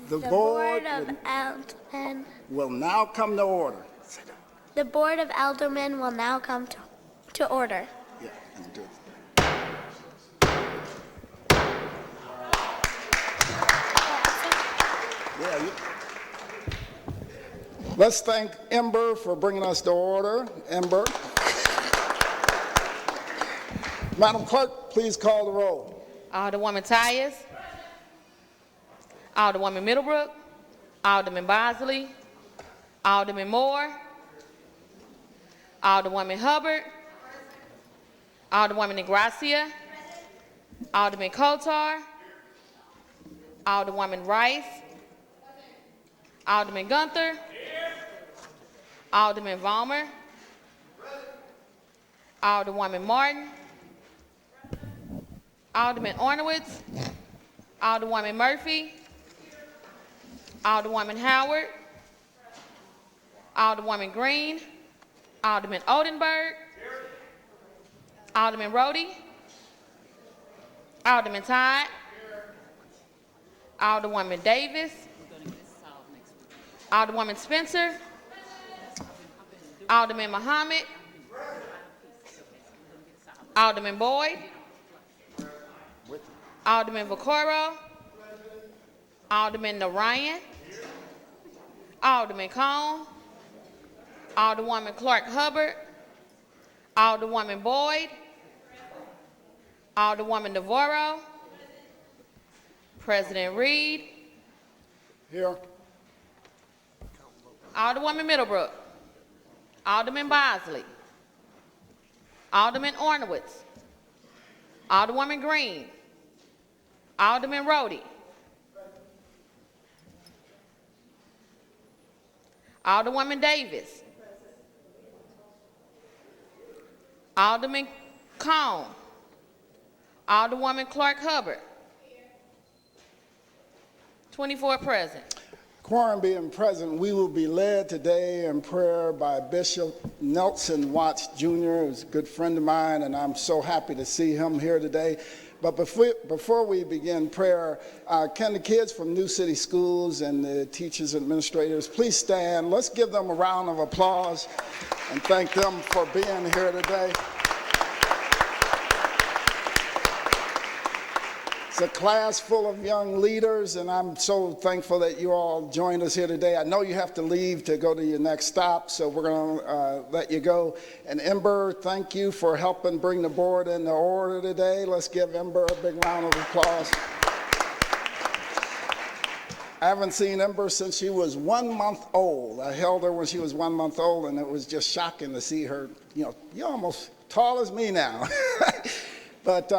The Board of Aldermen will now come to order. The Board of Aldermen will now come to order. Yeah, that's good. Yeah, let's thank Ember for bringing us to order. Ember. Madam Clerk, please call the roll. Alderwoman Tyus. Alderwoman Middlebrook. Alderman Bosley. Alderman Moore. Alderwoman Hubbard. Alderwoman Negracia. Alderman Kotar. Alderwoman Rice. Alderman Guenther. Alderman Vollmer. Alderwoman Martin. Alderman Ornowitz. Alderwoman Murphy. Alderwoman Howard. Alderwoman Green. Alderman Oldenburg. Alderman Roddy. Alderman Todd. Alderwoman Davis. Alderwoman Spencer. Alderman Muhammad. Alderman Boyd. Alderman Vaccaro. Alderman Narayan. Alderman Cone. Alderwoman Clark Hubbard. Alderwoman Boyd. Alderwoman Navarro. President Reed. Here. Alderwoman Middlebrook. Alderman Bosley. Alderman Ornowitz. Alderwoman Green. Alderman Roddy. Alderwoman Davis. Alderman Cone. Alderwoman Clark Hubbard. 24 present. Quorum being present, we will be led today in prayer by Bishop Nelson Watts Jr., who's a good friend of mine, and I'm so happy to see him here today. But before we begin prayer, can the kids from New City Schools and the teachers and administrators please stand? Let's give them a round of applause and thank them for being here today. It's a class full of young leaders, and I'm so thankful that you all joined us here today. I know you have to leave to go to your next stop, so we're going to let you go. And Ember, thank you for helping bring the board into order today. Let's give Ember a big round of applause. I haven't seen Ember since she was 1 month old. I held her when she was 1 month old, and it was just shocking to see her. You know, you're almost tall as me now. But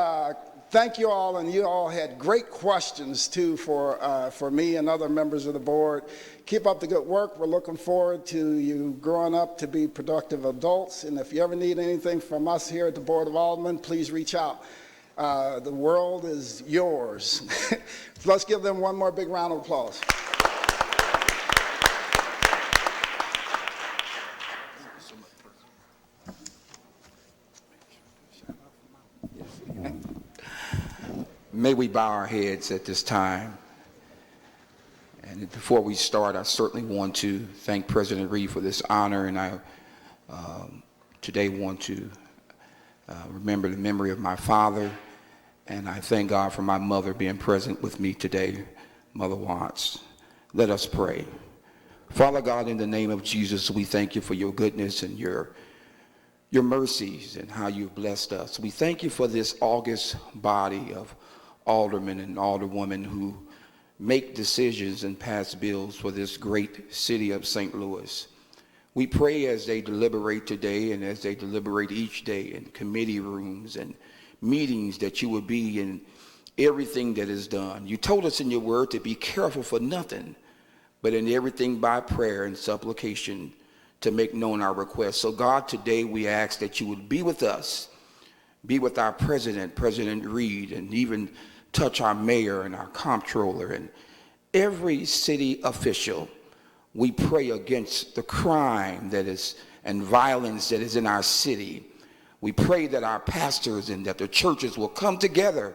thank you all, and you all had great questions too for me and other members of the board. Keep up the good work. We're looking forward to you growing up to be productive adults, and if you ever need anything from us here at the Board of Aldermen, please reach out. The world is yours. Let's give them one more big round of applause. May we bow our heads at this time. And before we start, I certainly want to thank President Reed for this honor, and I today want to remember the memory of my father, and I thank God for my mother being present with me today, Mother Watts. Let us pray. Father God, in the name of Jesus, we thank you for your goodness and your mercies and how you've blessed us. We thank you for this august body of aldermen and alderwomen who make decisions and pass bills for this great city of St. Louis. We pray as they deliberate today and as they deliberate each day in committee rooms and meetings that you will be in everything that is done. You told us in your word to be careful for nothing, but in everything by prayer and supplication to make known our requests. So God, today we ask that you would be with us, be with our president, President Reed, and even touch our mayor and our comptroller and every city official. We pray against the crime that is and violence that is in our city. We pray that our pastors and that the churches will come together,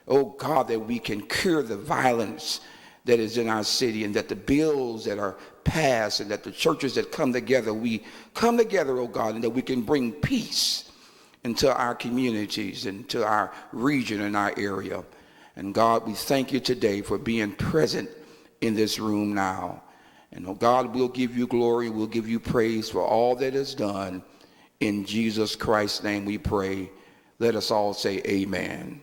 oh God, that we can cure the violence that is in our city, and that the bills that are passed, and that the churches that come together, we come together, oh God, and that we can bring peace into our communities, into our region and our area. And God, we thank you today for being present in this room now. And oh God, we'll give you glory, we'll give you praise for all that is done. In Jesus Christ's name we pray. Let us all say amen.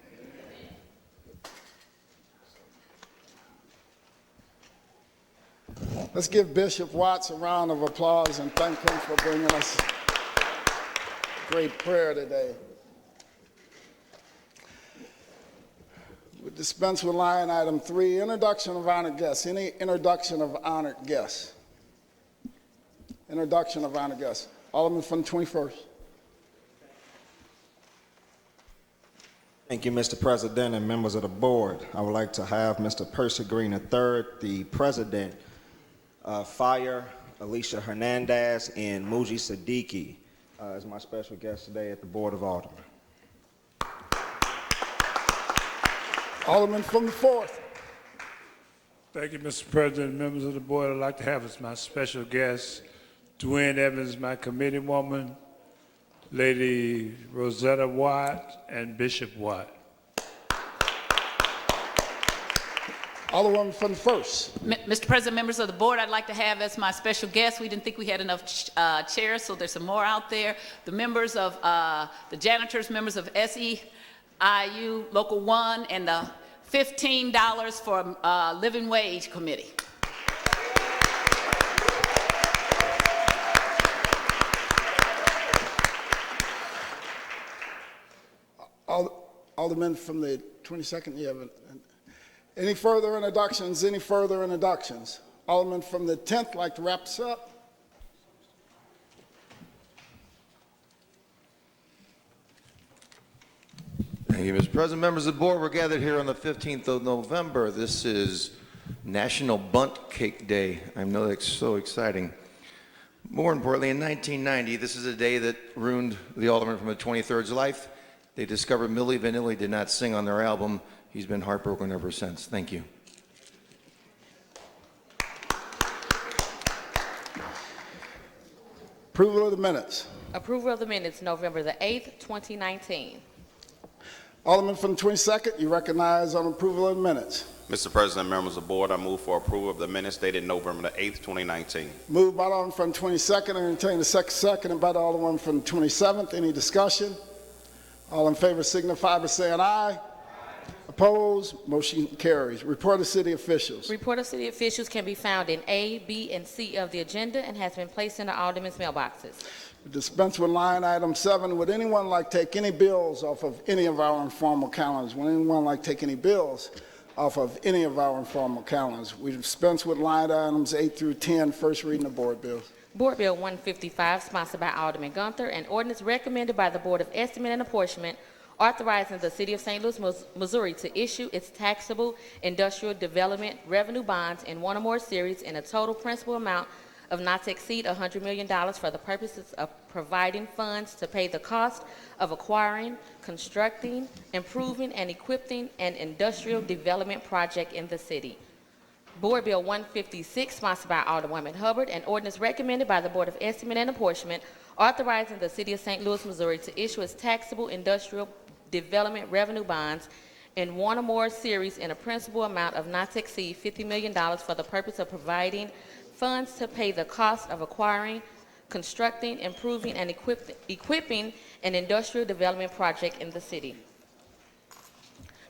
Let's give Bishop Watts a round of applause and thank him for bringing us great prayer today. We dispense with line item 3, introduction of honored guests. Any introduction of honored guests? Introduction of honored guests. Alderman from the 21st. Thank you, Mr. President and members of the board. I would like to have Mr. Percy Green III, the president of Fire, Alicia Hernandez, and Muji Siddiqui as my special guest today at the Board of Aldermen. Alderman from the 4th. Thank you, Mr. President. Members of the board, I'd like to have as my special guest Dwayne Evans, my committee woman, Lady Rosetta Watt, and Bishop Watt. Alderwoman from the 1st. Mr. President, members of the board, I'd like to have as my special guest, we didn't think we had enough chairs, so there's some more out there. The members of, the janitors, members of SEIU Local 1, and the $15 for Living Wage Committee. Alderman from the 22nd, you have any further introductions? Any further introductions? Alderman from the 10th, like to wrap us up? Thank you, Mr. President. Members of the board, we're gathered here on the 15th of November. This is National Bunt Cake Day. I know that's so exciting. More importantly, in 1990, this is a day that ruined the alderman from the 23rd's life. They discovered Milli Vanilli did not sing on their album. He's been heartbroken ever since. Thank you. Approval of the minutes. Approval of the minutes, November the 8th, 2019. Alderman from the 22nd, you recognize on approval of the minutes. Mr. President, members of the board, I move for approval of the minutes dated November the 8th, 2019. Moved by the Alderman from the 22nd, and entertain the second by the Alderman from the 27th. Any discussion? All in favor signify by saying aye. Opposed? Motion carries. Report of city officials. Report of city officials can be found in A, B, and C of the agenda and has been placed in the aldermen's mailboxes. We dispense with line item 7. Would anyone like to take any bills off of any of our informal calendars? Would anyone like to take any bills off of any of our informal calendars? We dispense with line items 8 through 10. First reading of board bills. Board Bill 155, sponsored by Alderman Guenther, an ordinance recommended by the Board of Estimate and Apportionment, authorizing the City of St. Louis, Missouri to issue its taxable industrial development revenue bonds in one or more series in a total principal amount of not to exceed $100 million for the purposes of providing funds to pay the cost of acquiring, constructing, improving, and equipping an industrial development project in the city. Board Bill 156, sponsored by Alderwoman Hubbard, an ordinance recommended by the Board of Estimate and Apportionment, authorizing the City of St. Louis, Missouri to issue its taxable industrial development revenue bonds in one or more series in a principal amount of not to exceed $50 million for the purpose of providing funds to pay the cost of acquiring, constructing, improving, and equipping an industrial development project in the city.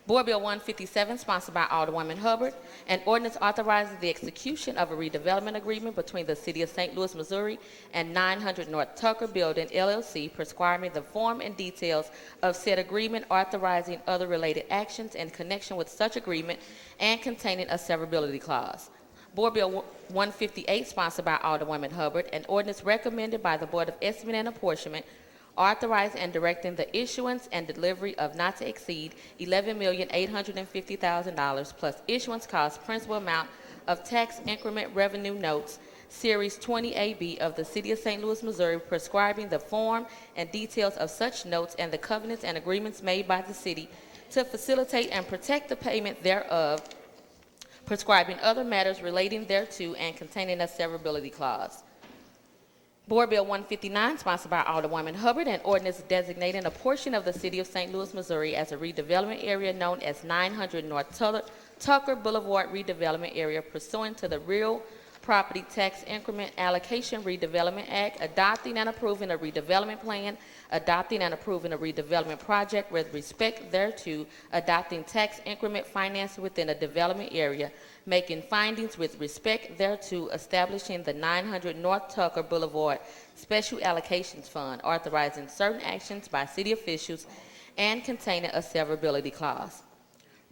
Board Bill 157, sponsored by Alderwoman Hubbard, an ordinance authorizing the execution of a redevelopment agreement between the City of St. Louis, Missouri and 900 North Tucker Building, LLC, prescribing the form and details of said agreement, authorizing other related actions in connection with such agreement, and containing a severability clause. Board Bill 158, sponsored by Alderwoman Hubbard, an ordinance recommended by the Board of Estimate and Apportionment, authorizing and directing the issuance and delivery of not to exceed $11,850,000 plus issuance cost principal amount of tax increment revenue notes, Series 20AB of the City of St. Louis, Missouri, prescribing the form and details of such notes and the covenants and agreements made by the city to facilitate and protect the payment thereof, prescribing other matters relating thereto, and containing a severability clause. Board Bill 159, sponsored by Alderwoman Hubbard, an ordinance designating a portion of the city of St. Louis, Missouri as a redevelopment area known as 900 North Tucker Boulevard Redevelopment Area pursuant to the Real Property Tax Increment Allocation Redevelopment Act, adopting and approving a redevelopment plan, adopting and approving a redevelopment project with respect thereto, adopting tax increment financing within a development area, making findings with respect thereto, establishing the 900 North Tucker Boulevard Special Allocations Fund, authorizing certain actions by city officials, and containing a severability clause.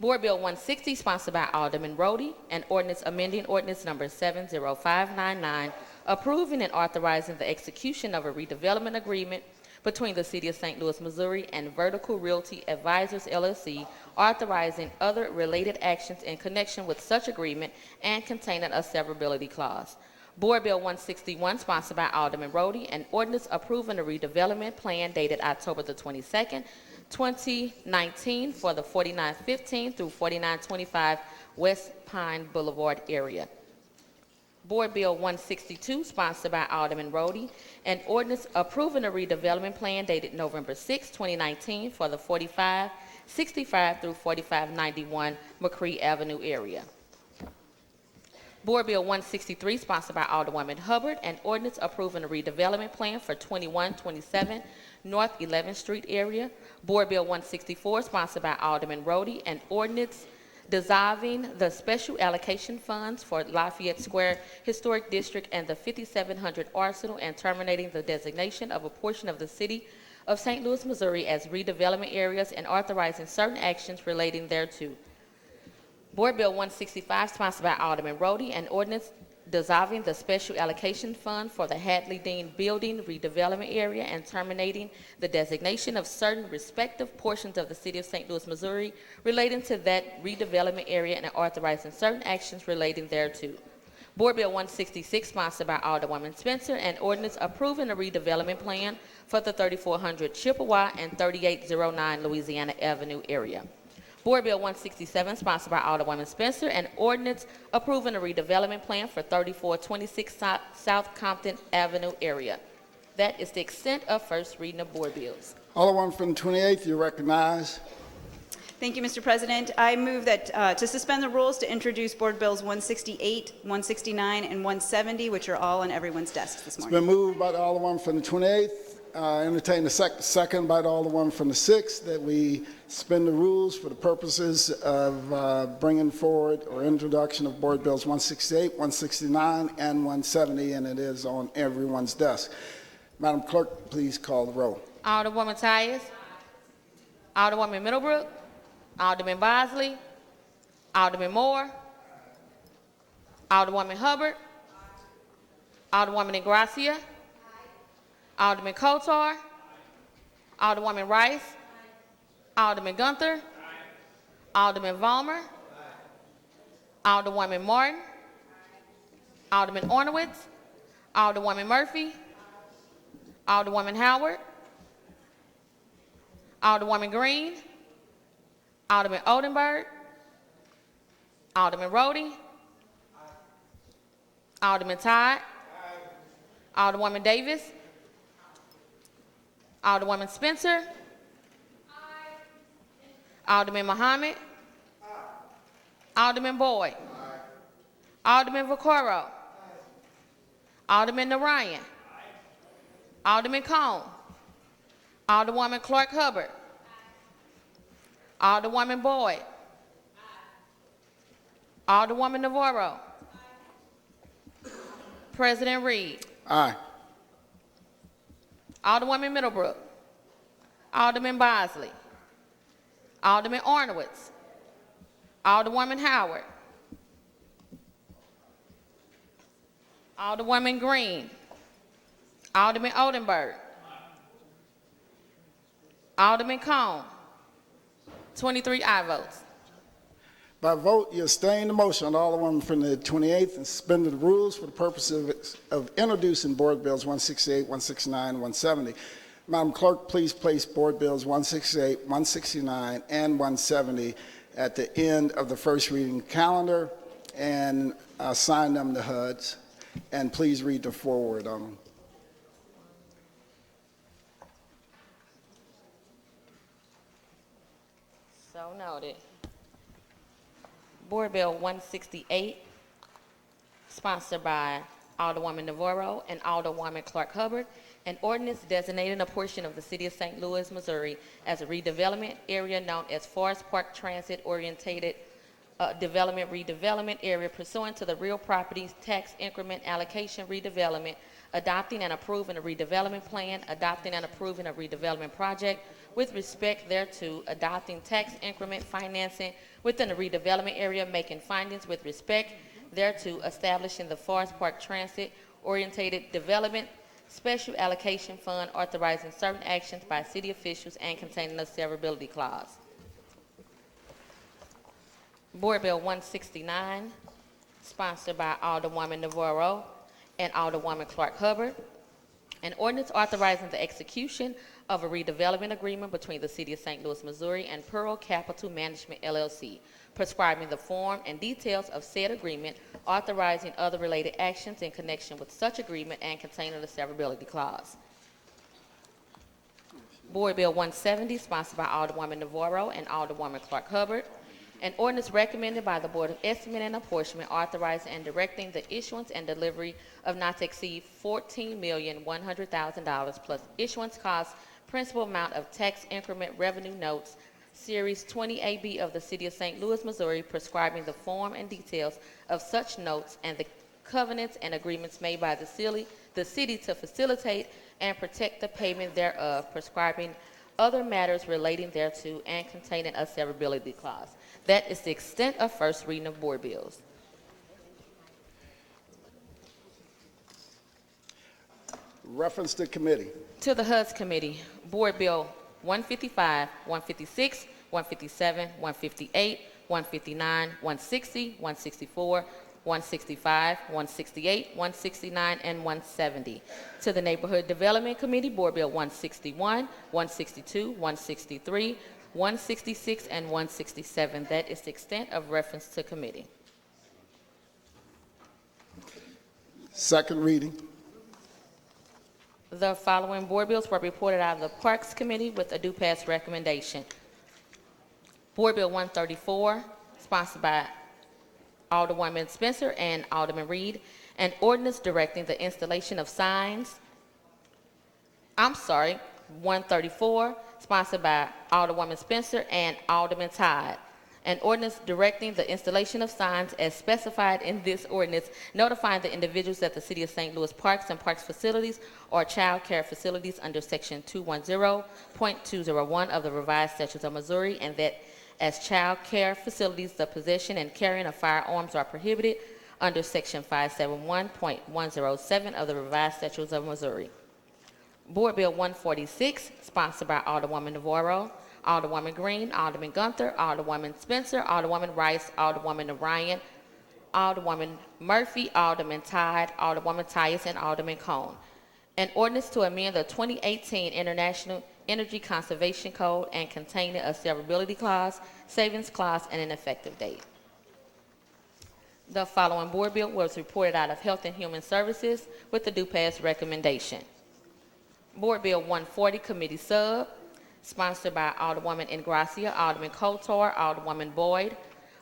Board Bill 160, sponsored by Alderman Roddy, an ordinance amending ordinance number 70599, approving and authorizing the execution of a redevelopment agreement between the City of St. Louis, Missouri and Vertical Realty Advisors, LLC, authorizing other related actions in connection with such agreement and containing a severability clause. Board Bill 161, sponsored by Alderman Roddy, an ordinance approving a redevelopment plan dated October the 22nd, 2019 for the 4915 through 4925 West Pine Boulevard area. Board Bill 162, sponsored by Alderman Roddy, an ordinance approving a redevelopment plan dated November 6, 2019 for the 4565 through 4591 McRee Avenue area. Board Bill 163, sponsored by Alderwoman Hubbard, an ordinance approving a redevelopment plan for 2127 North 11th Street area. Board Bill 164, sponsored by Alderman Roddy, an ordinance dissolving the special allocation funds for Lafayette Square Historic District and the 5700 Arsenal, and terminating the designation of a portion of the city of St. Louis, Missouri as redevelopment areas, and authorizing certain actions relating thereto. Board Bill 165, sponsored by Alderman Roddy, an ordinance dissolving the special allocation fund for the Hadley Dean Building redevelopment area and terminating the designation of certain respective portions of the city of St. Louis, Missouri relating to that redevelopment area, and authorizing certain actions relating thereto. Board Bill 166, sponsored by Alderwoman Spencer, an ordinance approving a redevelopment plan for the 3400 Chippewa and 3809 Louisiana Avenue area. Board Bill 167, sponsored by Alderwoman Spencer, an ordinance approving a redevelopment plan for 3426 South Compton Avenue area. That is the extent of first reading of board bills. Alderman from the 28th, you recognize. Thank you, Mr. President. I move that to suspend the rules to introduce Board Bills 168, 169, and 170, which are all on everyone's desk this It's morning. been moved by the Alderman from the 28th. Entertain the second by the Alderman from the 6th that we suspend the rules for the purposes of bringing forward or introduction of Board Bills 168, 169, and 170, and it is on everyone's desk. Madam Clerk, please call the roll. Alderwoman Tyus. Alderwoman Middlebrook. Alderman Bosley. Alderman Moore. Alderwoman Hubbard. Alderwoman Ingracia. Alderman Kotar. Alderwoman Rice. Alderman Guenther. Alderman Vollmer. Alderwoman Martin. Alderman Ornowitz. Alderwoman Murphy. Alderwoman Howard. Alderwoman Green. Alderman Oldenburg. Alderman Roddy. Alderman Todd. Alderwoman Davis. Alderwoman Spencer. Alderman Muhammad. Alderman Boyd. Alderman Vaccaro. Alderman Narayan. Alderman Cone. Alderwoman Clark Hubbard. Alderwoman Boyd. Alderwoman Navarro. President Reed. Aye. Alderwoman Middlebrook. Alderman Bosley. Alderman Ornowitz. Alderwoman Howard. Alderwoman Green. Alderman Oldenburg. Alderman Cone. 23 aye votes. By vote, you abstain the motion on Alderman from the 28th and suspended the rules for the purpose of introducing Board Bills 168, 169, 170. Madam Clerk, please place Board Bills 168, 169, and 170 at the end of the first reading calendar. and assign them to HUDs. And please read the foreword on them. So noted. Board Bill 168, sponsored by Alderwoman Navarro and Alderwoman Clark Hubbard, an ordinance designating a portion of the city of St. Louis, Missouri as a redevelopment area known as Forest Park Transit Orientated Redevelopment Area pursuant to the Real Properties Tax Increment Allocation Redevelopment, adopting and approving a redevelopment plan, adopting and approving a redevelopment project with respect thereto, adopting tax increment financing within the redevelopment area, making findings with respect thereto, establishing the Forest Park Transit Orientated Development Special Allocation Fund, authorizing certain actions by city officials and containing a severability clause. Board Bill 169, sponsored by Alderwoman Navarro and Alderwoman Clark Hubbard, an ordinance authorizing the execution of a redevelopment agreement between the City of St. Louis, Missouri and Pearl Capital Management, LLC, prescribing the form and details of said agreement, authorizing other related actions in connection with such agreement, and containing the severability clause. Board Bill 170, sponsored by Alderwoman Navarro and Alderwoman Clark Hubbard, an ordinance recommended by the Board of Estimate and Apportionment, authorizing and directing the issuance and delivery of not to exceed $14,100,000 plus issuance costs, principal amount of tax increment revenue notes, Series 20AB of the City of St. Louis, Missouri, prescribing the form and details of such notes and the covenants and agreements made by the city to facilitate and protect the payment thereof, prescribing other matters relating thereto, and containing a severability clause. That is the extent of first reading of board bills. Reference to committee. To the HUD's Committee, Board Bill 155, 156, 157, 158, 159, 160, 164, 165, 168, 169, and 170. To the Neighborhood Development Committee, Board Bill 161, 162, 163, 166, and 167. That is the extent of reference to committee. Second reading. The following board bills were reported out of the Parks Committee with a due pass recommendation. Board Bill 134, sponsored by Alderwoman Spencer and Alderman Reed, an ordinance directing the installation of signs. 134, sponsored by Alderwoman Spencer and Alderman Todd. An ordinance directing the installation of signs as specified in this ordinance, notifying the individuals that the City of St. Louis parks and parks facilities or child care facilities under Section 210.201 of the Revised Statutes of Missouri, and that as child care facilities, the possession and carrying of firearms are prohibited under Section 571.107 of the Revised Statutes of Missouri. Board Bill 146, sponsored by Alderwoman Navarro, Alderwoman Green, Alderman Guenther, Alderwoman Spencer, Alderwoman Rice, Alderwoman Ryan, Alderwoman Murphy, Alderman Todd, Alderwoman Tyus, and Alderman Cone. An ordinance to amend the 2018 International Energy Conservation Code and containing a severability clause, savings clause, and an effective date. The following board bill was reported out of Health and Human Services with the due pass recommendation. Board Bill 140, Committee Sub, sponsored by Alderwoman Ingracia, Alderman Kotar, Alderwoman Boyd,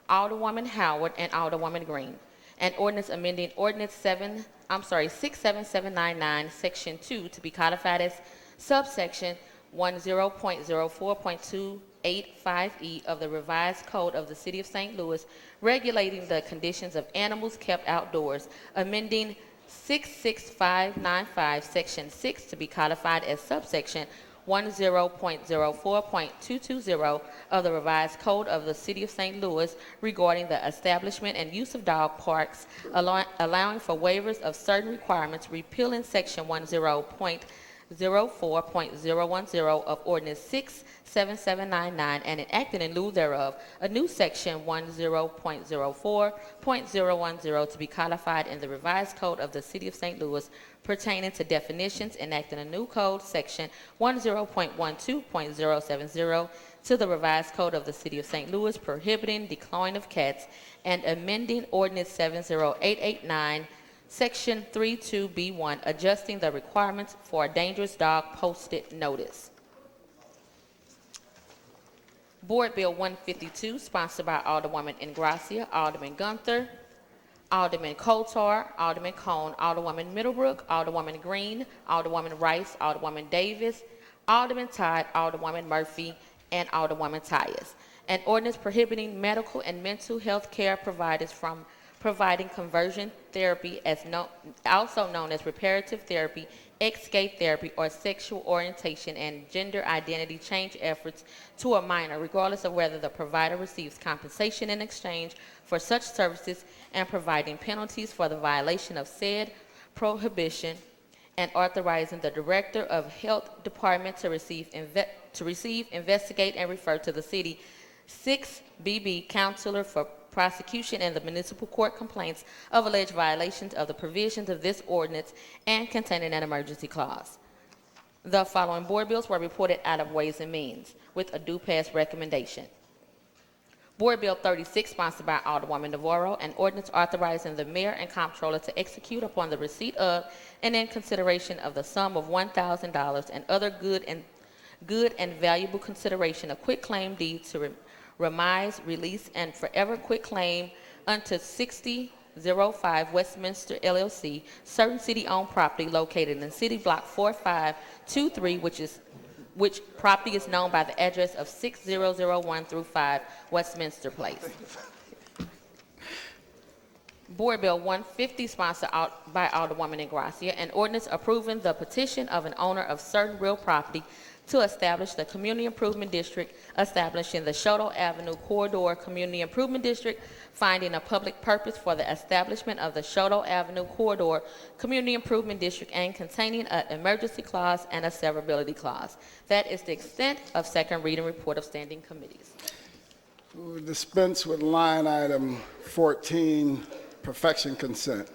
Alderwoman Howard, and Alderwoman Green. An ordinance amending Ordinance 67799, Section 2, to be codified as subsection 10.04.285E of the Revised Code of the City of St. Louis, regulating the conditions of animals kept outdoors, amending 66595, Section 6, to be codified as subsection 10.04.220 of the Revised Code of the City of St. Louis regarding the establishment and use of dog parks, allowing for waivers of certain requirements, repealing Section 10.04.010 of Ordinance 67799, and enacting in lieu thereof a new Section 10.04.010 to be codified in the Revised Code of the City of St. Louis pertaining to definitions, enacting a new code, Section 10.12.070 to the Revised Code of the City of St. Louis prohibiting declawing of cats, and amending Ordinance 70889, Section 32B1, adjusting the requirements for a dangerous dog posted notice. Board Bill 152, sponsored by Alderwoman Ingracia, Alderman Guenther, Alderman Kotar, Alderman Cone, Alderwoman Middlebrook, Alderwoman Green, Alderwoman Rice, Alderwoman Davis, Alderman Todd, Alderwoman Murphy, and Alderwoman Tyus. An ordinance prohibiting medical and mental health care providers from providing conversion therapy, also known as reparative therapy, escape therapy, or sexual orientation and gender identity change efforts to a minor, regardless of whether the provider receives compensation in exchange for such services, and providing penalties for the violation of said prohibition, and authorizing the Director of Health Department to receive, investigate, and refer to the City 6BB Counselor for prosecution in the municipal court complaints of alleged violations of the provisions of this ordinance and containing an emergency clause. The following board bills were reported out of Ways and Means with a due pass recommendation. Board Bill 36, sponsored by Alderwoman Navarro, an ordinance authorizing the mayor and comptroller to execute upon the receipt of and in consideration of the sum of $1,000 and other good and valuable consideration of quitclaim deeds to remise, release, and forever quitclaim unto 6005 Westminster LLC, certain city-owned property located in City Block 4523, which property is known by the address of 6001 through 5 Westminster Place. Board Bill 150, sponsored by Alderwoman Ingracia, an ordinance approving the petition of an owner of certain real property to establish the Community Improvement District, establishing the Shoto Avenue Corridor Community Improvement District, finding a public purpose for the establishment of the Shoto Avenue Corridor Community Improvement District, and containing an emergency clause and a severability clause. That is the extent of second reading report of standing committees. We'll dispense with line item 14, perfection consent.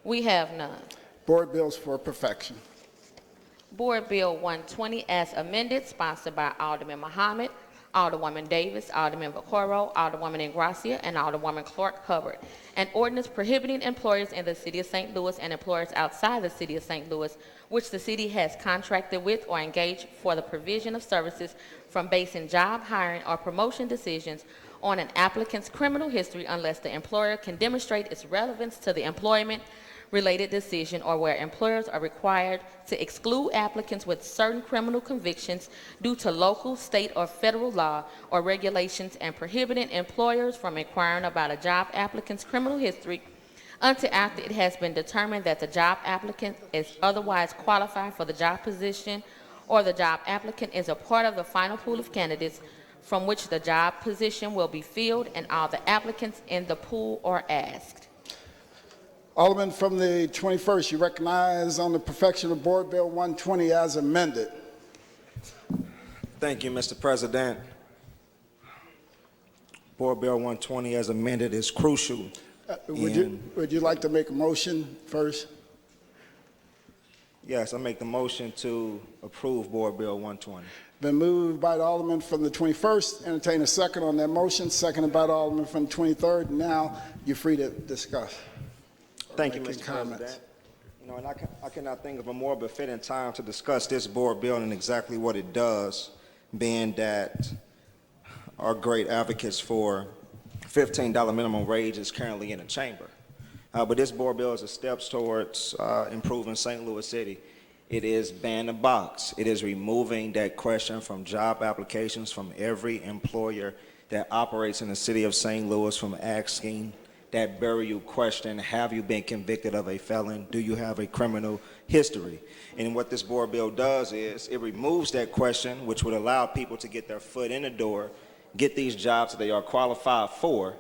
We have none. Board bills for perfection. Board Bill 120 as amended, sponsored by Alderman Muhammad, Alderwoman Davis, Alderman Vaccaro, Alderwoman Ingracia, and Alderwoman Clark Hubbard. An ordinance prohibiting employers in the City of St. Louis and employers outside the City of St. Louis, which the city has contracted with or engaged for the provision of services, from basing job hiring or promotion decisions on an applicant's criminal history unless the employer can demonstrate its relevance to the employment-related decision, or where employers are required to exclude applicants with certain criminal convictions due to local, state, or federal law or regulations, and prohibiting employers from inquiring about a job applicant's criminal history until after it has been determined that the job applicant is otherwise qualified for the job position, or the job applicant is a part of the final pool of candidates from which the job position will be filled, and all the applicants in the pool are asked. Alderman from the 21st, you recognize on the perfection of Board Bill 120 as amended. Thank you, Mr. President. Board Bill 120 as amended is crucial. Would you like to make a motion first? Yes, I make the motion to approve Board Bill 120. Been moved by the Alderman from the 21st. Entertain a second on that motion. Seconded by the Alderman from the 23rd. Now you're free to discuss. Thank you, Mr. President. You know, and I cannot think of a more befitting time to discuss this board bill and exactly what it does, being that our great advocates for $15 minimum wage is currently in the chamber. But this board bill is a step towards improving St. Louis City. It is banning the box. It is removing that question from job applications from every employer that operates in the city of St. Louis, from asking that burial question: have you been convicted of a felon? Do you have a criminal history? And what this board bill does is it removes that question, which would allow people to get their foot in the door, get these jobs that they are qualified for,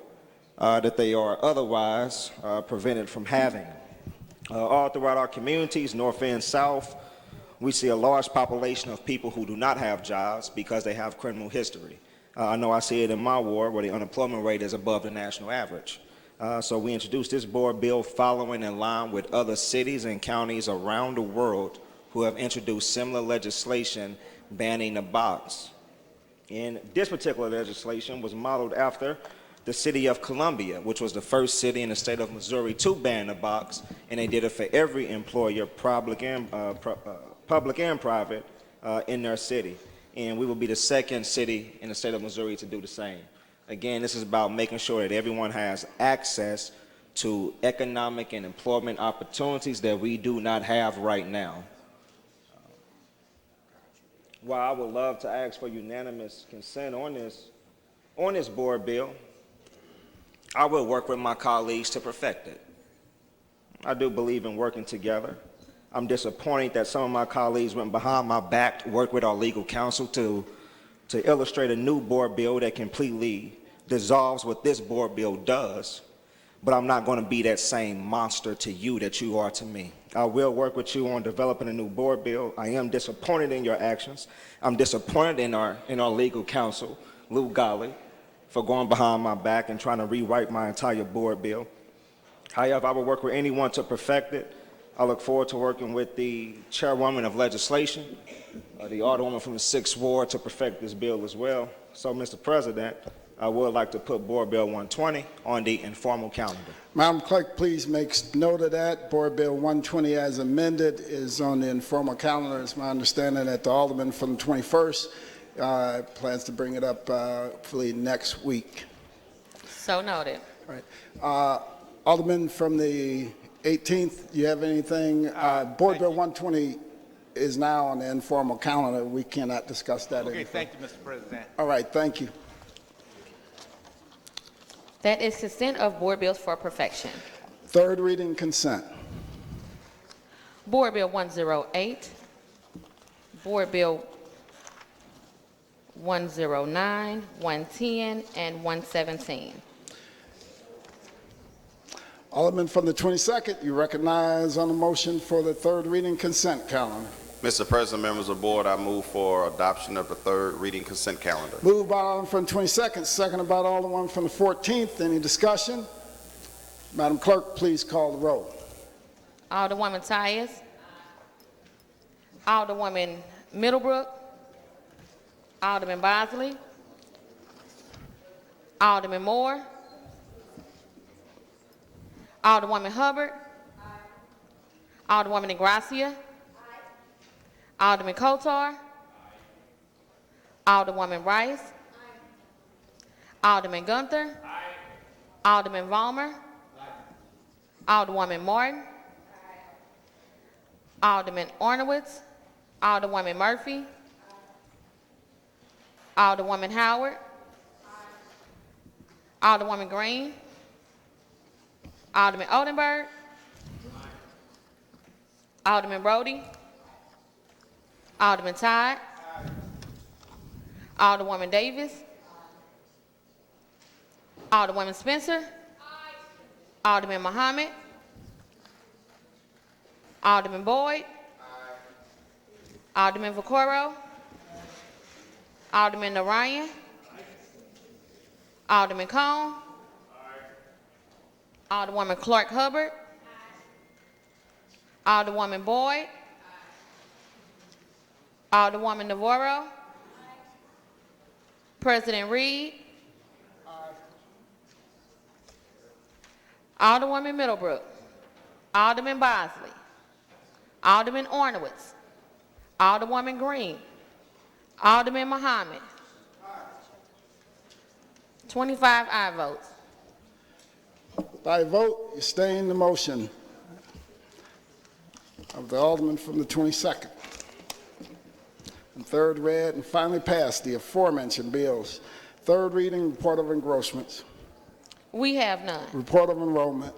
that they are otherwise prevented from having. All throughout our communities, north and south, we see a large population of people who do not have jobs because they have criminal history. I know I see it in my ward, where the unemployment rate is above the national average. So we introduced this board bill following in line with other cities and counties around the world who have introduced similar legislation banning the box. And this particular legislation was modeled after the city of Columbia, which was the first city in the state of Missouri to ban the box, and they did it for every employer, public and private, in their city. And we will be the second city in the state of Missouri to do the same. Again, this is about making sure that everyone has access to economic and employment opportunities that we do not have right now. While I would love to ask for unanimous consent on this board bill, I will work with my colleagues to perfect it. I do believe in working together. I'm disappointed that some of my colleagues went behind my back to work with our legal counsel to illustrate a new board bill that completely dissolves what this board bill does, but I'm not going to be that same monster to you that you are to me. I will work with you on developing a new board bill. I am disappointed in your actions. I'm disappointed in our legal counsel, Lou Golly, for going behind my back and trying to rewrite my entire board bill. However, I will work with anyone to perfect it. I look forward to working with the chairwoman of legislation, the alderwoman from the 6th Ward, to perfect this bill as well. So, Mr. President, I would like to put Board Bill 120 on the informal calendar. Madam Clerk, please make note of that. Board Bill 120 as amended is on the informal calendar. It's my understanding that the Alderman from the 21st plans to bring it up hopefully next week. So noted. All right. Alderman from the 18th, you have anything? Board Bill 120 is now on the informal calendar. We cannot discuss that. Okay, thank you, Mr. President. All right, thank you. That is consent of board bills for perfection. Third reading consent. Board Bill 108, Board Bill 109, 110, and 117. Alderman from the 22nd, you recognize on the motion for the third reading consent calendar. Mr. President, members of the board, I move for adoption of the third reading consent calendar. Moved by Alderman from the 22nd, seconded by Alderman from the 14th. Any discussion? Madam Clerk, please call the roll. Alderwoman Tyus. Alderwoman Middlebrook. Alderman Bosley. Alderman Moore. Alderwoman Hubbard. Alderwoman Ingracia. Alderman Kotar. Alderwoman Rice. Alderman Guenther. Alderman Vollmer. Alderwoman Martin. Alderman Ornowitz. Alderwoman Murphy. Alderwoman Howard. Alderwoman Green. Alderman Oldenburg. Alderman Roddy. Alderman Todd. Alderwoman Davis. Alderwoman Spencer. Alderman Muhammad. Alderman Boyd. Alderman Vaccaro. Alderman Narayan. Alderman Cone. Alderwoman Clark Hubbard. Alderwoman Boyd. Alderwoman Navarro. President Reed. Alderwoman Middlebrook. Alderman Bosley. Alderman Ornowitz. Alderwoman Green. Alderman Muhammad. 25 aye votes. By vote, you stay in the motion of the Alderman from the 22nd. And third read and finally passed the aforementioned bills. Third reading, report of engrossments. We have none. Report of enrollment.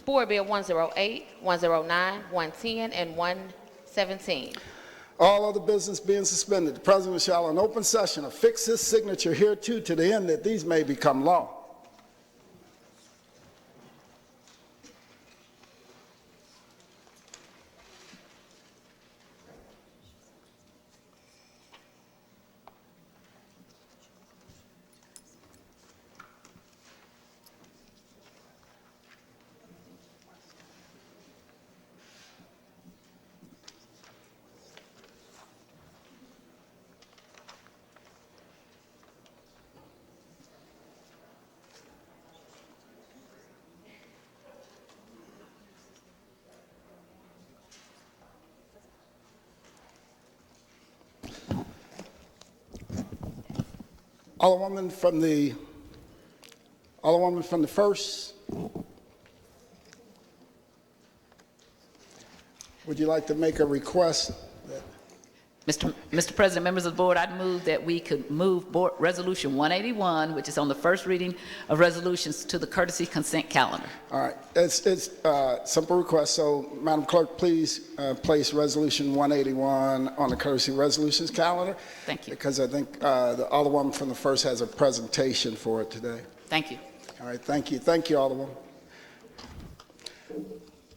Board Bill 108, 109, 110, and 117. All other business being suspended, the President shall in open session affix his signature hereto to the end that these may become law. Alderwoman from the first. Would you like to make a request? Mr. President, members of the board, I'd move that we could move board Resolution 181, which is on the first reading of resolutions, to the courtesy consent calendar. All right, it's simple request. So, Madam Clerk, please place Resolution 181 on the courtesy resolutions calendar. Thank you. Because I think the Alderwoman from the first has a presentation for it today. Thank you. All right, thank you. Thank you, Alderwoman.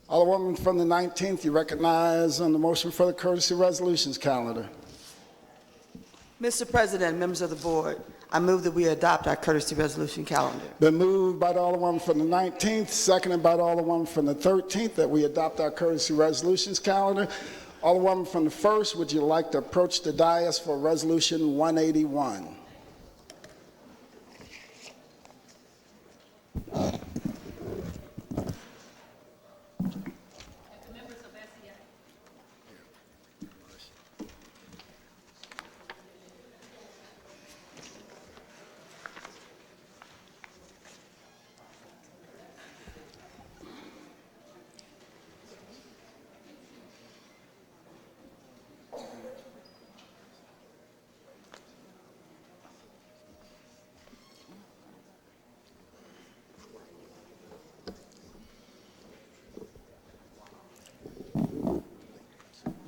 Alderwoman from the 19th, you recognize on the motion for the courtesy resolutions calendar. Mr. President, members of the board, I move that we adopt our courtesy resolution calendar. Been moved by the Alderwoman from the 19th, seconded by the Alderwoman from the 13th, that we adopt our courtesy resolutions calendar. Alderwoman from the first, would you like to approach the dais for Resolution 181?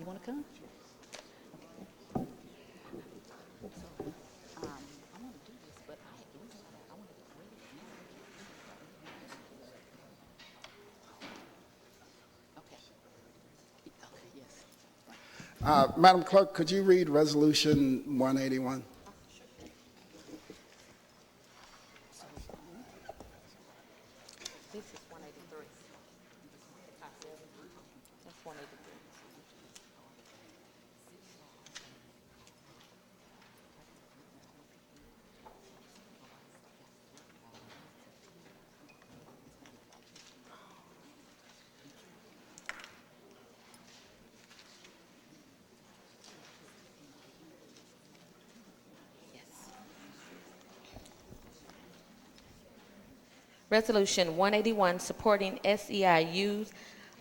You want to come? Madam Clerk, could you read Resolution 181? This is 183. That's 183. Resolution 181 supporting SEIU's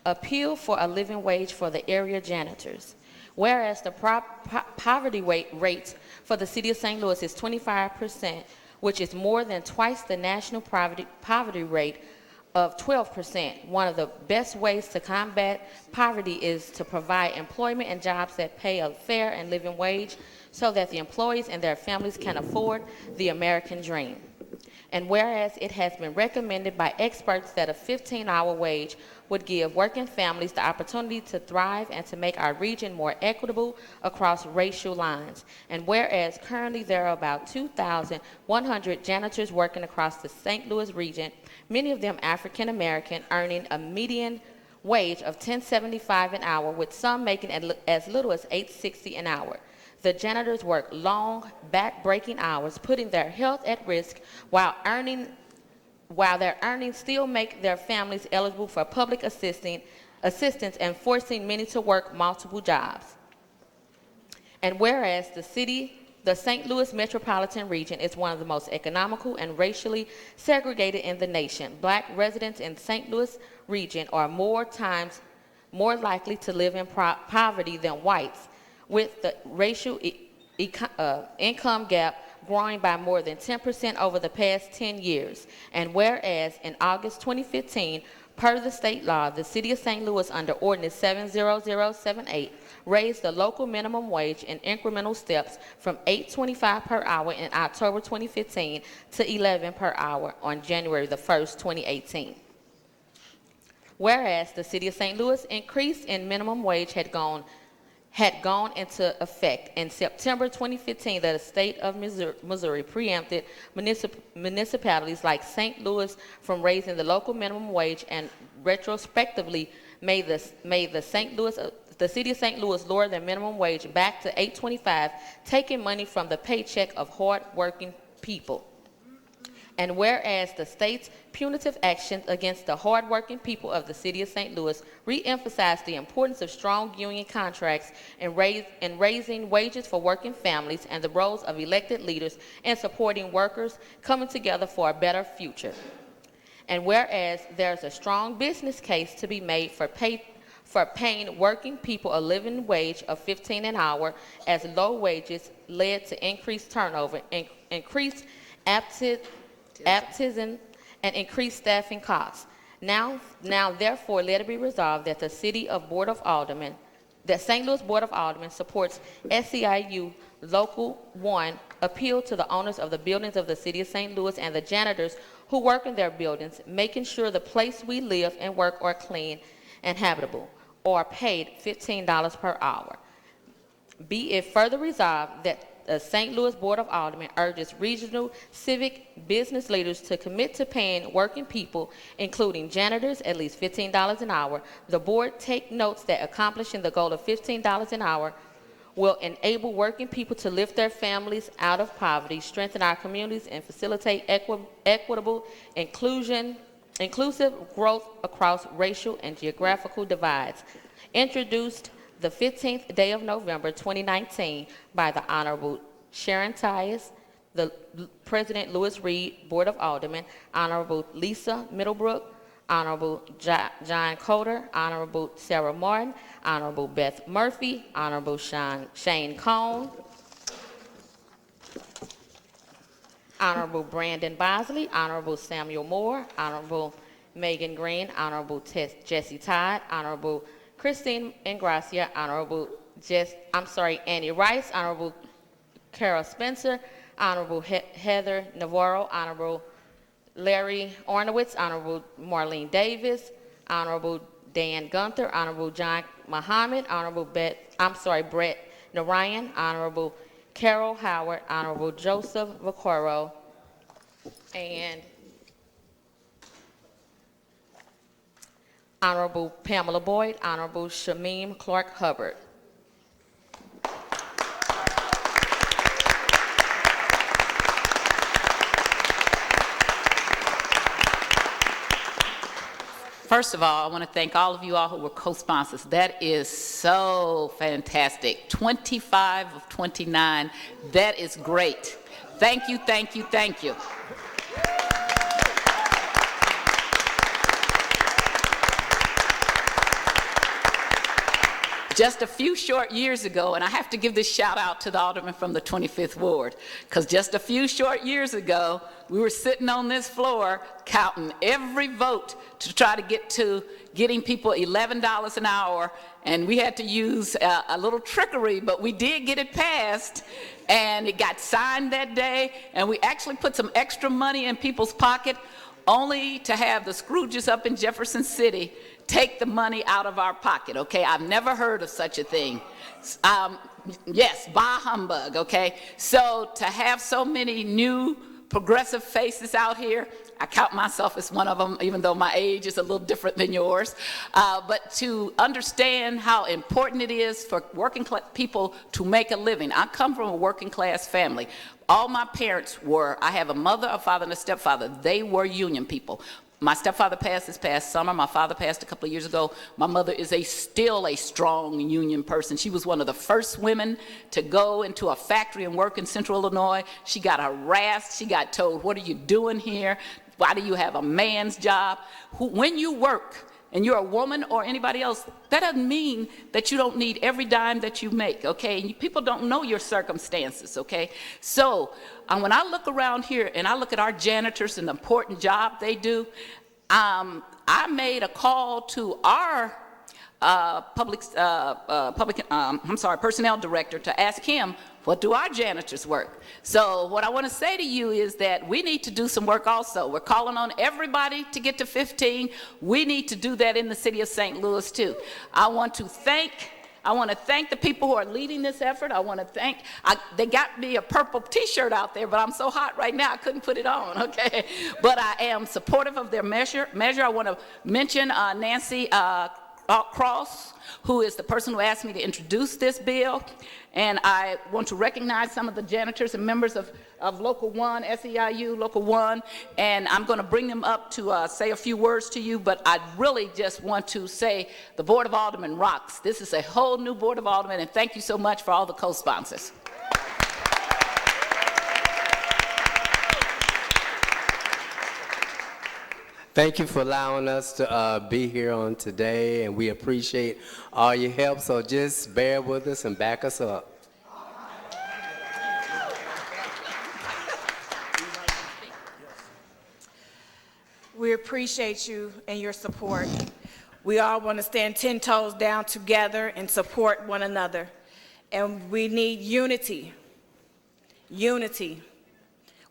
appeal for a living wage for the area janitors. Whereas the poverty rates for the city of St. Louis is 25%, which is more than twice the national poverty rate of 12%. One of the best ways to combat poverty is to provide employment and jobs that pay a fair and living wage so that the employees and their families can afford the American dream. And whereas it has been recommended by experts that a 15-hour wage would give working families the opportunity to thrive and to make our region more equitable across racial lines. And whereas currently there are about 2,100 janitors working across the St. Louis region, many of them African American, earning a median wage of $10.75 an hour, with some making as little as $8.60 an hour. The janitors work long, back-breaking hours, putting their health at risk while their earnings still make their families eligible for public assistance and forcing many to work multiple jobs. And whereas the St. Louis metropolitan region is one of the most economical and racially segregated in the nation, Black residents in St. Louis region are more likely to live in poverty than whites, with the racial income gap growing by more than 10% over the past 10 years. And whereas in August 2015, per the state law, the city of St. Louis under Ordinance 70078 raised the local minimum wage in incremental steps from $8.25 per hour in October 2015 to $11 per hour on January the 1st, 2018. Whereas the city of St. Louis increase in minimum wage had gone into effect in September 2015, that the state of Missouri preempted municipalities like St. Louis from raising the local minimum wage and retrospectively made the city of St. Louis lower their minimum wage back to $8.25, taking money from the paycheck of hard-working people. And whereas the state's punitive actions against the hardworking people of the city of St. Louis re-emphasize the importance of strong union contracts and raising wages for working families and the roles of elected leaders in supporting workers coming together for a better future. And whereas there's a strong business case to be made for paying working people a living wage of $15 an hour, as low wages led to increased turnover, increased absenteeism, and increased staffing costs. Now, therefore, let it be resolved that the St. Louis Board of Aldermen supports SEIU Local 1 appeal to the owners of the buildings of the City of St. Louis and the janitors who work in their buildings, making sure the place we live and work are clean and habitable, or paid $15 per hour. Be it further resolved that the St. Louis Board of Aldermen urges regional civic business leaders to commit to paying working people, including janitors, at least $15 an hour. The board take notes that accomplishing the goal of $15 an hour will enable working people to lift their families out of poverty, strengthen our communities, and facilitate equitable inclusive growth across racial and geographical divides. Introduced the 15th day of November 2019 by the Honorable Sharon Tyus, the President Louis Reed, Board of Aldermen, Honorable Lisa Middlebrook, Honorable John Coder, Honorable Sarah Martin, Honorable Beth Murphy, Honorable Shane Cone, Honorable Brandon Bosley, Honorable Samuel Moore, Honorable Megan Green, Honorable Jesse Todd, Honorable Christine Ingracia, Honorable Annie Rice, Honorable Carol Spencer, Honorable Heather Navarro, Honorable Larry Ornowitz, Honorable Marlene Davis, Honorable Dan Guenther, Honorable John Muhammad, Honorable Brett Narayan, Honorable Carol Howard, Honorable Joseph Vaccaro, and Honorable Pamela Boyd, Honorable Shamim Clark Hubbard. First of all, I want to thank all of you all who were co-sponsors. That is so fantastic. 25 of 29. That is great. Thank you, thank you, thank you. Just a few short years ago, and I have to give this shout out to the alderman from the 25th Ward, because just a few short years ago, we were sitting on this floor counting every vote to try to get to getting people $11 an hour, and we had to use a little trickery, but we did get it passed, and it got signed that day, and we actually put some extra money in people's pocket, only to have the Scrooges up in Jefferson City take the money out of our pocket, okay? I've never heard of such a thing. Yes, bah humbug, okay? So to have so many new progressive faces out here, I count myself as one of them, even though my age is a little different than yours. But to understand how important it is for working people to make a living. I come from a working class family. All my parents were, I have a mother, a father, and a stepfather. They were union people. My stepfather passed this past summer. My father passed a couple of years ago. My mother is still a strong union person. She was one of the first women to go into a factory and work in Central Illinois. She got harassed. She got told, "What are you doing here? Why do you have a man's job?" When you work and you're a woman or anybody else, that doesn't mean that you don't need every dime that you make, okay? And people don't know your circumstances, okay? So when I look around here and I look at our janitors and the important job they do, I made a call to our personnel director to ask him, what do our janitors work? So what I want to say to you is that we need to do some work also. We're calling on everybody to get to 15. We need to do that in the city of St. Louis too. I want to thank the people who are leading this effort. They got me a purple t-shirt out there, but I'm so hot right now I couldn't put it on, okay? But I am supportive of their measure. I want to mention Nancy Cross, who is the person who asked me to introduce this bill. And I want to recognize some of the janitors and members of Local 1, SEIU, Local 1, and I'm going to bring them up to say a few words to you, but I really just want to say the Board of Aldermen rocks. This is a whole new Board of Aldermen, and thank you so much for all the co-sponsors. Thank you for allowing us to be here on today, and we appreciate all your help, so just bear with us and back us up. We appreciate you and your support. We all want to stand 10 toes down together and support one another. And we need unity. Unity.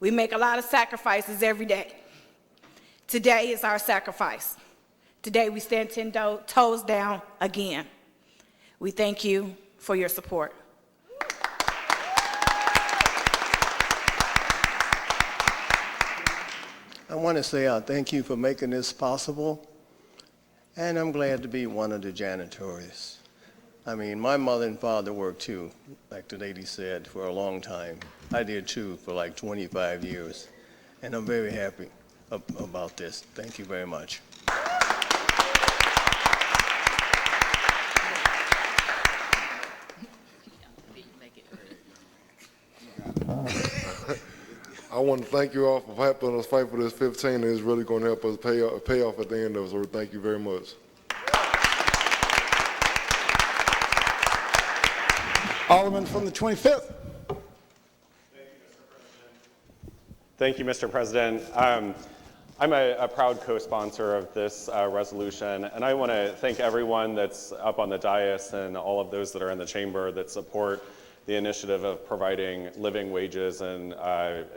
We make a lot of sacrifices every day. Today is our sacrifice. Today we stand 10 toes down again. We thank you for your support. I want to say thank you for making this possible, and I'm glad to be one of the janitors. I mean, my mother and father worked too, like the lady said, for a long time. I did too for like 25 years, and I'm very happy about this. Thank you very much. I want to thank you all for helping us fight for this 15, and it's really going to help us pay off at the end of it, so thank you very much. Alderman from the 25th. Thank you, Mr. President. I'm a proud co-sponsor of this resolution, and I want to thank everyone that's up on the dais and all of those that are in the chamber that support the initiative of providing living wages and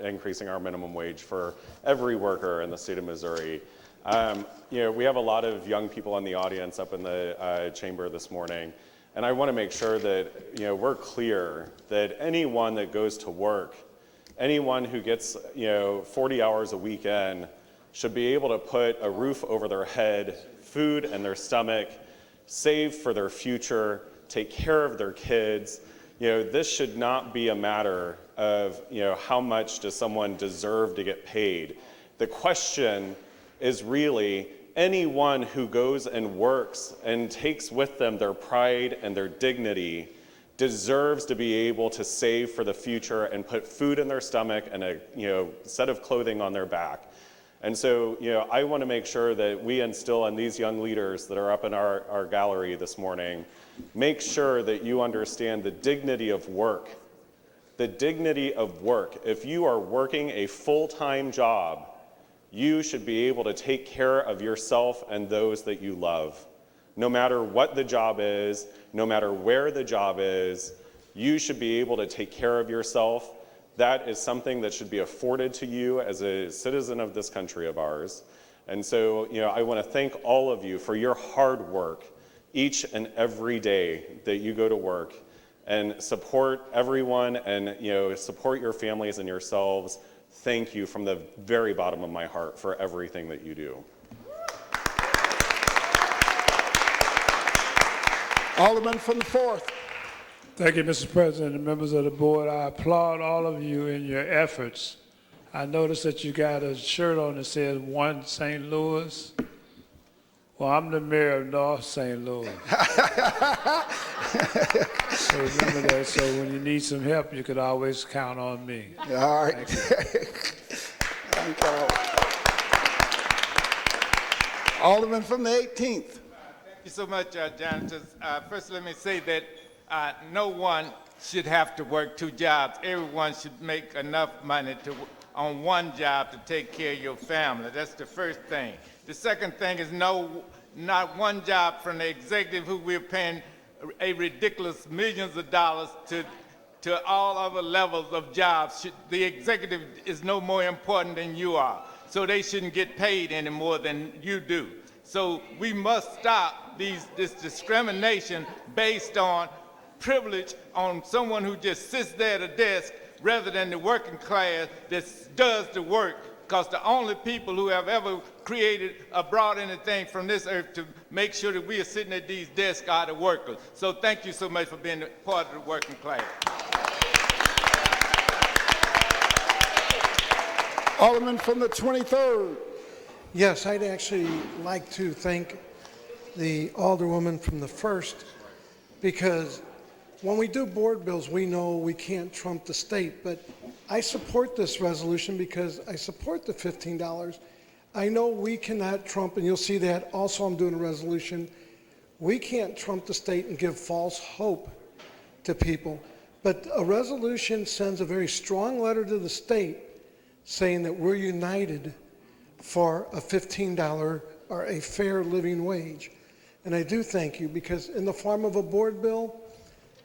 increasing our minimum wage for every worker in the state of Missouri. We have a lot of young people in the audience up in the chamber this morning, and I want to make sure that we're clear that anyone that goes to work, anyone who gets 40 hours a weekend should be able to put a roof over their head, food in their stomach, save for their future, take care of their kids. This should not be a matter of, how much does someone deserve to get paid. The question is really anyone who goes and works and takes with them their pride and their dignity deserves to be able to save for the future and put food in their stomach and a set of clothing on their back. And so, I want to make sure that we instill in these young leaders that are up in our gallery this morning, make sure that you understand the dignity of work. The dignity of work. If you are working a full-time job, you should be able to take care of yourself and those that you love. No matter what the job is, no matter where the job is, you should be able to take care of yourself. That is something that should be afforded to you as a citizen of this country of ours. And so, I want to thank all of you for your hard work each and every day that you go to work, and support everyone and support your families and yourselves. Thank you from the very bottom of my heart for everything that you do. Alderman from the 4th. Thank you, Mr. President and members of the board. I applaud all of you in your efforts. I noticed that you got a shirt on that says 1 St. Louis. Well, I'm the mayor of North St. Louis. So remember that. So when you need some help, you could always count on me. All right. Thank you. Alderman from the 18th. Thank you so much, janitors. First, let me say that no one should have to work 2 jobs. Everyone should make enough money on 1 job to take care of your family. That's the first thing. The second thing is not 1 job from the executive who we're paying a ridiculous millions of dollars to all other levels of jobs. The executive is no more important than you are, so they shouldn't get paid any more than you do. So we must stop this discrimination based on privilege on someone who just sits there at a desk rather than the working class that does the work because the only people who have ever created or brought anything from this earth to make sure that we are sitting at these desks are the workers. So thank you so much for being part of the working class. Alderman from the 23rd. Yes, I'd actually like to thank the Alderwoman from the 1st, because when we do board bills, we know we can't trump the state, but I support this resolution because I support the $15. I know we cannot trump, and you'll see that also I'm doing a resolution, we can't trump the state and give false hope to people, but a resolution sends a very strong letter to the state saying that we're united for a $15 or a fair living wage. And I do thank you, because in the form of a board bill,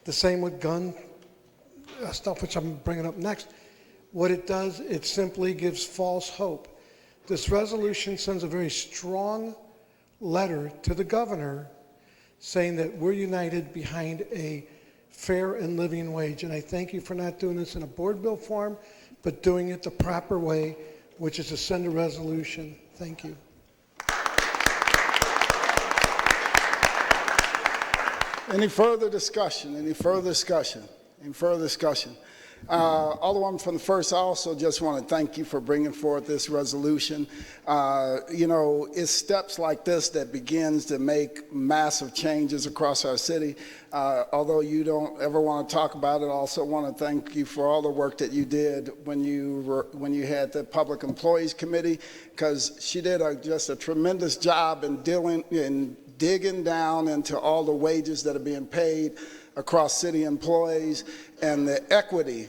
the same with gun stuff, which I'm bringing up next, what it does, it simply gives false hope. This resolution sends a very strong letter to the governor saying that we're united behind a fair and living wage. And I thank you for not doing this in a board bill form, but doing it the proper way, which is to send a resolution. Thank you. Any further discussion? Any further discussion? Any further discussion? Alderman from the 1st, I also just want to thank you for bringing forth this resolution. You know, it's steps like this that begins to make massive changes across our city. Although you don't ever want to talk about it, I also want to thank you for all the work that you did when you had the Public Employees Committee, because she did just a tremendous job in digging down into all the wages that are being paid across city employees and the equity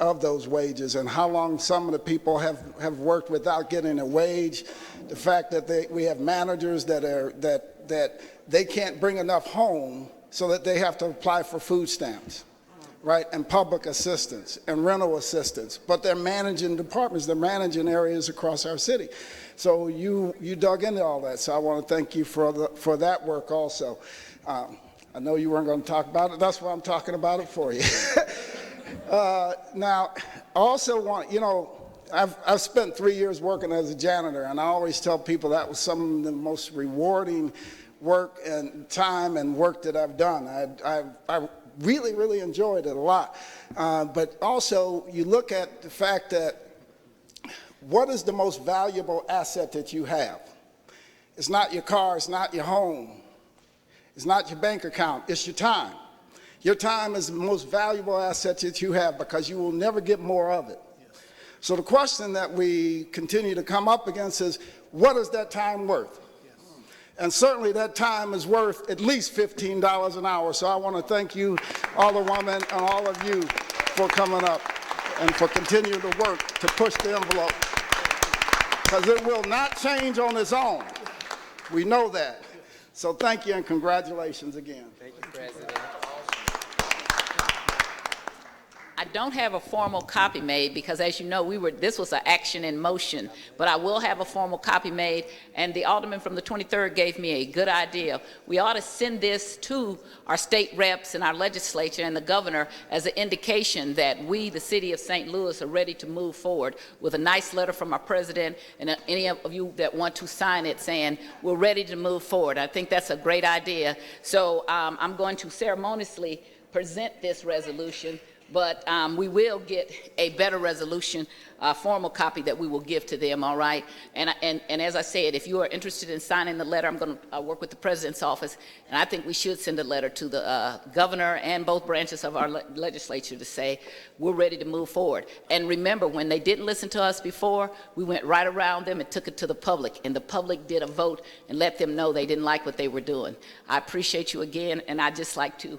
of those wages and how long some of the people have worked without getting a wage. The fact that we have managers that they can't bring enough home so that they have to apply for food stamps, right, and public assistance and rental assistance, but they're managing departments, they're managing areas across our city. So you dug into all that, so I want to thank you for that work also. I know you weren't going to talk about it. That's why I'm talking about it for you. Now, I also want, you know, I've spent 3 years working as a janitor, and I always tell people that was some of the most rewarding work and time and work that I've done. I really, really enjoyed it a lot. But also, you look at the fact that what is the most valuable asset that you have? It's not your car, it's not your home. It's not your bank account, it's your time. Your time is the most valuable asset that you have because you will never get more of it. Yes. So the question that we continue to come up against is, what is that time worth? Yes. And certainly that time is worth at least $15 an hour. So I want to thank you, Alderwoman, and all of you for coming up and for continuing to work to push the envelope. Because it will not change on its own. We know that. So thank you and congratulations again. Thank you, President. I don't have a formal copy made because, as you know, this was an action in motion, but I will have a formal copy made, and the Alderman from the 23rd gave me a good idea. We ought to send this to our state reps and our legislature and the governor as an indication that we, the city of St. Louis, are ready to move forward with a nice letter from our president and any of you that want to sign it saying we're ready to move forward. I think that's a great idea. So I'm going to ceremoniously present this resolution, but we will get a better resolution, a formal copy that we will give to them, all right? And as I said, if you are interested in signing the letter, I'm going to work with the president's office, and I think we should send a letter to the governor and both branches of our legislature to say we're ready to move forward. And remember, when they didn't listen to us before, we went right around them and took it to the public, and the public did a vote and let them know they didn't like what they were doing. I appreciate you again, and I'd just like to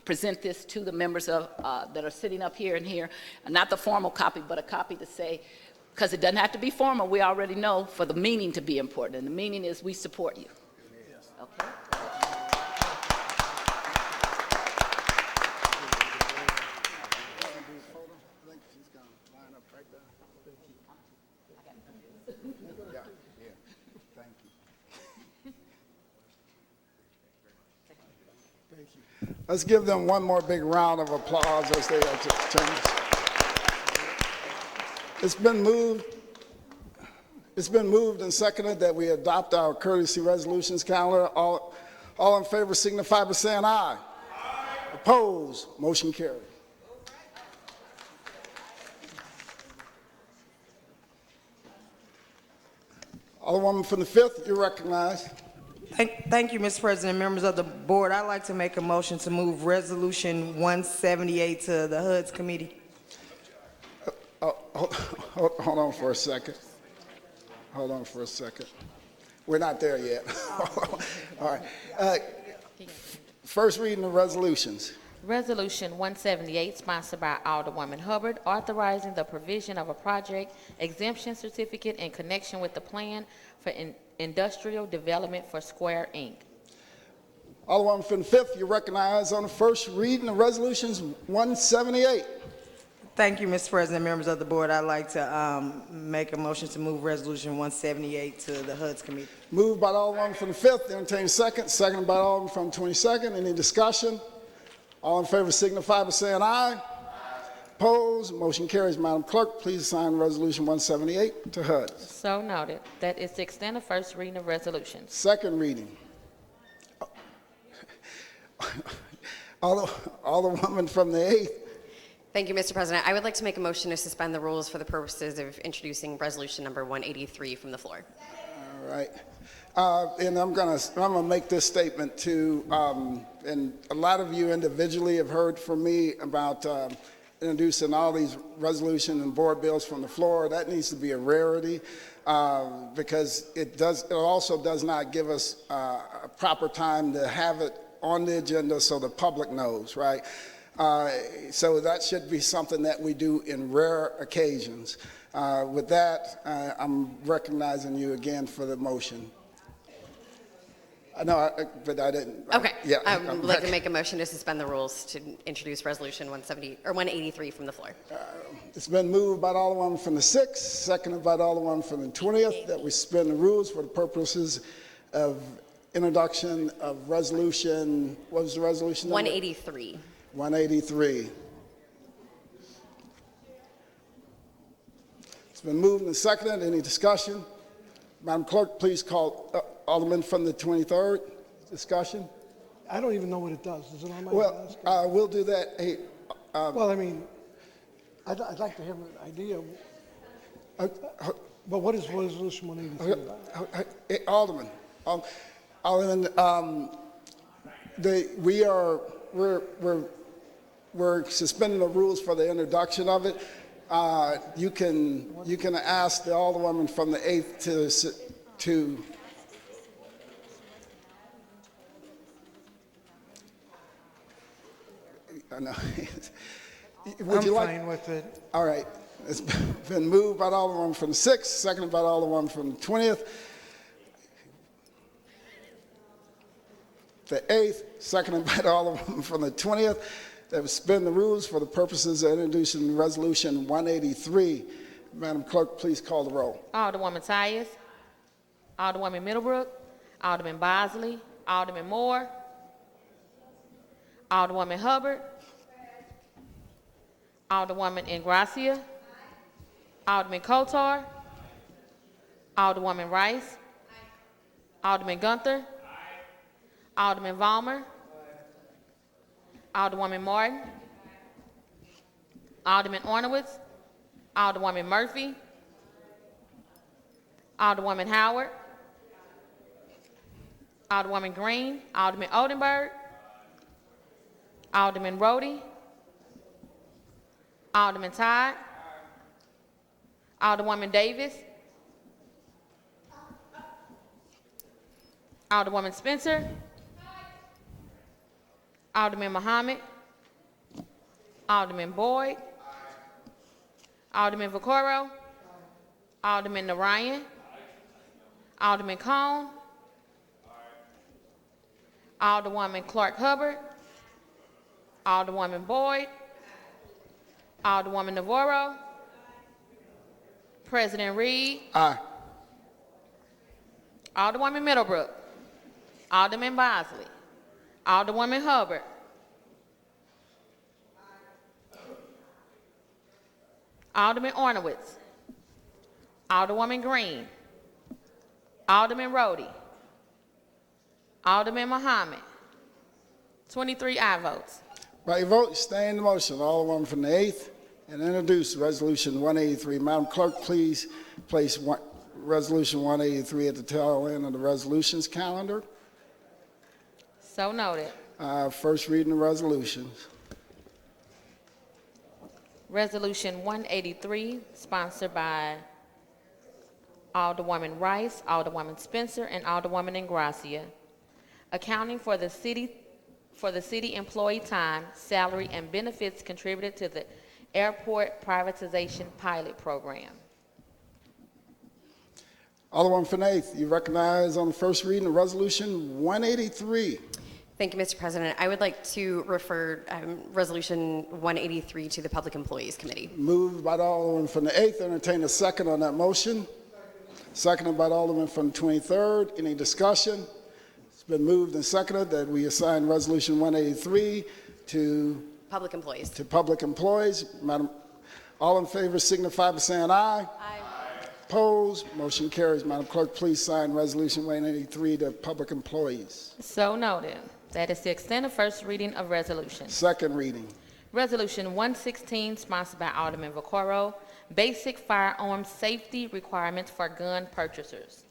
present this to the members of that are sitting up here and here, not the formal copy, but a copy to say, because it doesn't have to be formal, we already know, for the meaning to be important, and the meaning is we support you. Yes. Okay. Let's give them one more big round of applause as they change. It's been moved It's been moved and seconded that we adopt our courtesy resolutions calendar. All in favor signify by saying aye. Aye. Opposed? Motion carried. Alderwoman from the 5th, you're recognized. Thank you, Mr. President, members of the board. I'd like to make a motion to move Resolution 178 to the HUD's committee. Hold on for a second. Hold on for a second. We're not there yet. All right. First reading of resolutions. Resolution 178, sponsored by Alderwoman Hubbard, authorizing the provision of a project exemption certificate in connection with the plan for industrial development for Square, Inc. Alderwoman from the 5th, you recognize on the first reading of resolutions 178. Thank you, Mr. President, members of the board. I'd like to make a motion to move Resolution 178 to the HUD's committee. Moved by the Alderwoman from the 5th, entertain second. Seconded by the Alderman from the 22nd. Any discussion? All in favor signify by saying aye. Aye. Opposed? Motion carries. Madam Clerk, please assign Resolution 178 to HUD. So noted. That is to extend the first reading of resolutions. Second reading. Alderwoman from the 8th. Thank you, Mr. President. I would like to make a motion to suspend the rules for the purposes of introducing resolution number 183 from the floor. All right. And I'm gonna make this statement too. And a lot of you individually have heard from me about introducing all these resolutions and board bills from the floor. That needs to be a rarity because it also does not give us a proper time to have it on the agenda so the public knows, right? So that should be something that we do in rare occasions. With that, I'm recognizing you again for the motion. No, but I didn't. Okay. Yeah. I would like to make a motion to suspend the rules to introduce resolution 170 or 183 from the floor. It's been moved by the Alderwoman from the 6th, seconded by the Alderwoman from the 20th, that we suspend the rules for the purposes of introduction of resolution. What was the resolution number? 183. 183. It's been moved and seconded. Any discussion? Madam Clerk, please call Alderman from the 23rd. Discussion? I don't even know what it does. Is it on my desk? Well, we'll do that. Hey, well, I mean, I'd like to have an idea. But what is Resolution 183 about? Alderman, we're suspending the rules for the introduction of it. You can ask the Alderwoman from the 8th to I know. I'm fine with it. All right. It's been moved by the Alderwoman from the 6th, seconded by the Alderwoman from the 20th. The 8th, seconded by the Alderwoman from the 20th, that would suspend the rules for the purposes of introducing Resolution 183. Madam Clerk, please call the roll. Alderwoman Tyus, Alderwoman Middlebrook, Alderman Bosley, Alderman Moore, Alderwoman Hubbard, Alderwoman Ingracia, Alderman Kotar, Alderwoman Rice, Alderman Guenther, Alderman Vollmer, Alderwoman Martin, Alderman Ornowitz, Alderwoman Murphy, Alderwoman Howard, Alderwoman Green, Alderman Oldenburg, Alderman Roddy, Alderman Todd, Alderwoman Davis, Alderwoman Spencer, Alderman Muhammad, Alderman Boyd, Alderman Vaccaro, Alderman Narayan, Alderman Cone, Alderwoman Clark Hubbard, Alderwoman Boyd, Alderwoman Navarro, President Reed, Aye. Alderwoman Middlebrook, Alderman Bosley, Alderwoman Hubbard, Alderman Ornowitz, Alderwoman Green, Alderman Roddy. Alderman Muhammad. 23 aye votes. By your vote, stay in the motion. Alderman from the 8th, and introduce Resolution 183. Madam Clerk, please place Resolution 183 at the tail end of the resolutions calendar. So noted. First reading of resolutions. Resolution 183, sponsored by Alderwoman Rice, Alderwoman Spencer, and Alderwoman Ingracia. Accounting for the city employee time, salary, and benefits contributed to the airport privatization pilot program. Alderman from the 8th, you recognize on the first reading of Resolution 183. Thank you, Mr. President. I would like to refer Resolution 183 to the Public Employees Committee. Moved by the Alderman from the 8th. Entertain a second on that motion. Seconded by the Alderman from the 23rd. Any discussion? It's been moved and seconded that we assign Resolution 183 to Public Employees. To public employees. Madam, all in favor signify by saying aye. Aye. Opposed? Motion carries. Madam Clerk, please sign Resolution 183 to public employees. So noted. That is the extent of first reading of resolution. Second reading. Resolution 116, sponsored by Alderman Vaccaro, basic firearm safety requirements for gun purchasers.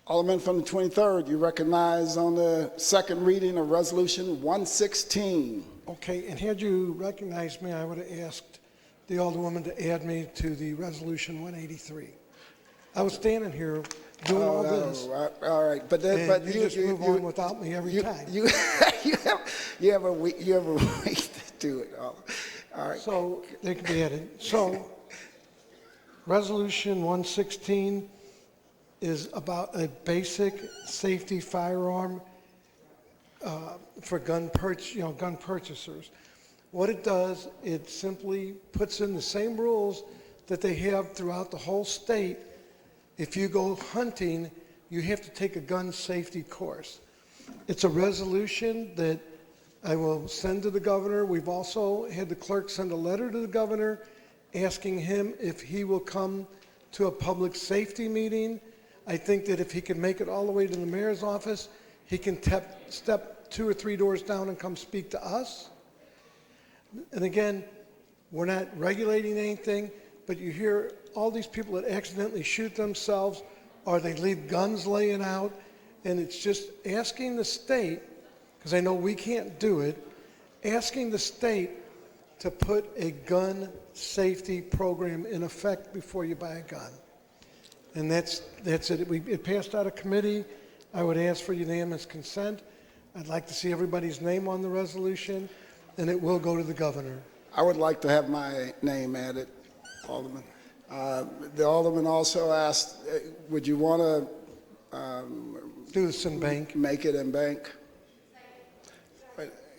Alderman from the 23rd, you recognize on the second reading of Resolution 116. Okay, and had you recognized me, I would have asked the Alderwoman to add me to the Resolution 183. I was standing here doing all this. All right, but then, and but you just move on without me every time. You have a way to do it. All right. So they can be added. So Resolution 116 is about a basic safety firearm for gun purchasers. What it does, it simply puts in the same rules that they have throughout the whole state. If you go hunting, you have to take a gun safety course. It's a resolution that I will send to the governor. We've also had the clerk send a letter to the governor asking him if he will come to a public safety meeting. I think that if he can make it all the way to the mayor's office, he can step 2 or 3 doors down and come speak to us. And again, we're not regulating anything, but you hear all these people that accidentally shoot themselves or they leave guns laying out, and it's just asking the state, because I know we can't do it, asking the state to put a gun safety program in effect before you buy a gun. And that's it. It passed out of committee. I would ask for unanimous consent. I'd like to see everybody's name on the resolution, and it will go to the governor. I would like to have my name added, Alderman. The Alderman also asked, would you want to do this in bank? Make it in bank.